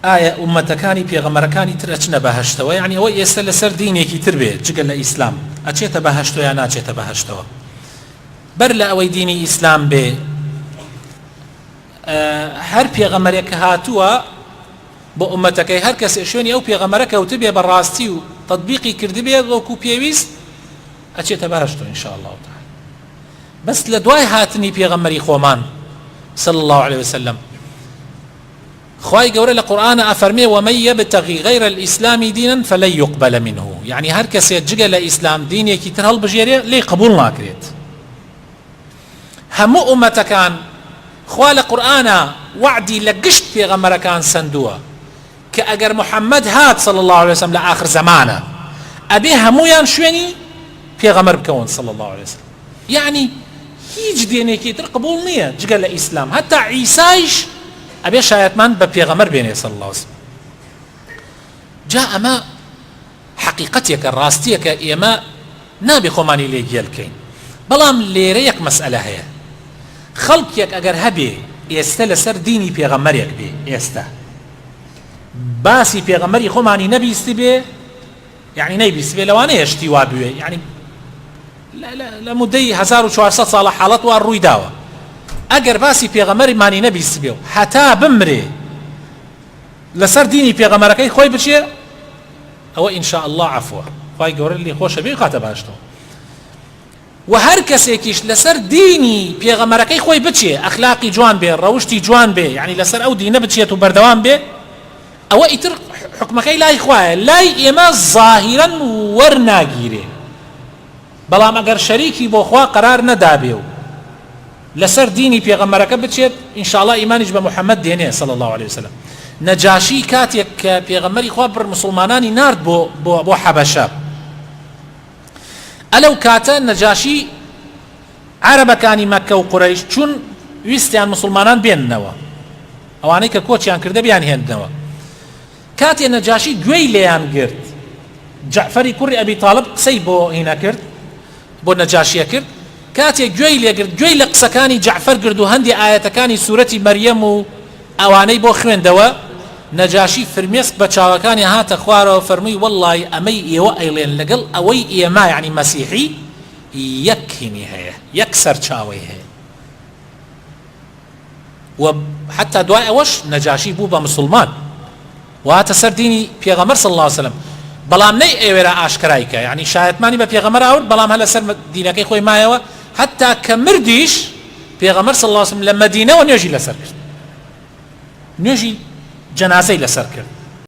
ئایا ئومەتەکانی پێغەمبەرەکانی تر ئەچنە بەهەشتەوە؟ یعنی ئەوە ئێستا لەسەر دینێکی تر بێت جگە لە ئیسلام ئەچێتە بەهەشتەوە یان ناچێتە بەهەشتەوە؟ بەر لە ئەوەی دینی ئیسلام بێ هەر پێغەمبەرێک کە هاتووە بۆ ئومەتەکەی هەر کەسێ شوێنی ئەو پێغەمبەرە کەوتە بێ بەڕاستی و تەطبیقی کردبێ وەکو پێویست ئەچێتە بەهەشتەوە ئینشاء الله تعالی. بەس لە دوای هاتنی پێغەمبەری خۆمان صلى الله عليه وسلم خواهي قوري لقرآن أفرمي ومن يبتغي غير الإسلام دينا فلن يقبل منه. يعني هر كسي جگە لە ئیسلام دینێکی تر هەڵبژێرێ لێ قبول ناکرێت. هەموو ئومەتەکان خوا لە قورآن وعدی لە گشت پێغەمبەرەکان سندووە کە ئەگەر محەممەد هات صلى الله عليه وسلم لە آخر زمانە ئەبێ هەمویان شوێنی پێغەمبەر بکەون صلى الله عليه وسلم. يعني هیچ دینێکی تر قبول نییە جگە لە ئیسلام. هەتا عیسایش ئەبێ شایەتمان بە پێغەمبەر بێنێ صلى الله عليه وسلم. جا ئەمە حقیقەتێکە ڕاستیەکە ئێمە نابێ خۆمانی لێ گێلکەین. بەڵام لێرە یەک مەسئلە هەیە. خەڵکێک ئەگەر هەبێ ئێستا لەسەر دینی پێغەمبەرێک بێ ئێستا باسی پێغەمبەری خۆمانی نەبیستی بێ یعنی نەیبیست بێ لەوانەیە شتی وا بوێ یعنی لە مودەی 1400 ساڵە حاڵەت وا ڕووی داوە. ئەگەر باسی پێغەمبەریمانی نەبیست بێ و هەتا بمرێ لەسەر دینی پێغەمبەرەکەی خۆی بچێ ئەوە ئینشاء الله عەفوە خوای گەورە لێ خۆشە بێ خاتە باشتەوە. و هەر کەسێکیش لەسەر دینی پێغەمبەرەکەی خۆی بچێ ئەخلاقی جوان بێ ڕەوشتی جوان بێ یعنی لەسەر ئەو دینە بچێت و بەردەوام بێ ئەوە ئیتر حکمەکەی لای خوایە لای ئێمە ظاهیرەن وەرناگیرێ. بەڵام ئەگەر شەریکی بۆ خوا قەرار نەدابێ و لەسەر دینی پێغەمبەرەکە بچێت ئینشاء الله ئیمانیش بە محەممەد دێنێ صلى الله عليه وسلم. نەجاشی کاتێک کە پێغەمبەری خوا بڕ مسلمانانی نارد بۆ حەبەشە ئەلەو کاتە نەجاشی عەرەبەکانی مەککە و قوڕەیش چون ویستیان مسلمانان بێننەوە ئەوانەی کە کۆچیان کردە بیان هێندنەوە. کاتێ نەجاشی گوێی لێیان گرت جەعفەری کوڕی ئەبی تاڵب قسەی بۆ هینا کرد بۆ نەجاشیە کرد کاتێک گوێی لێگرت گوێی لە قسەکانی جەعفەر گرت و هەندی ئاەتەکانی سوورەتی مەریەم و ئەوانەی بۆ خوێندەوە نەجاشی فرمێسک بە چاوەکانی هاتە خوارەوە فەرمووی وەڵڵی ئەمەی ئێوە ئەیڵێن لەگەڵ ئەوەی ئێمە یعنی مەسیحی یەک هینی هەیە یەک سەرچاوەی هەیە. و حتا دوای ئەوەش نەجاشی بوو بە مسلمان و هاتە سەر دینی پێغەمبەر صلی الله عليه وسلم. بەڵام نەی ئێوێرە ئاشکرایکە یعنی شایەتمانی بە پێغەمبەر ئاورد بەڵام هە لەسەر دینەکەی خۆی مایەوە حتا کە مردیش پێغەمبەر صلی الله عليه وسلم لە مەدینەوە نوێژی لەسەر کرد نوێژی جەنازەی لەسەر کرد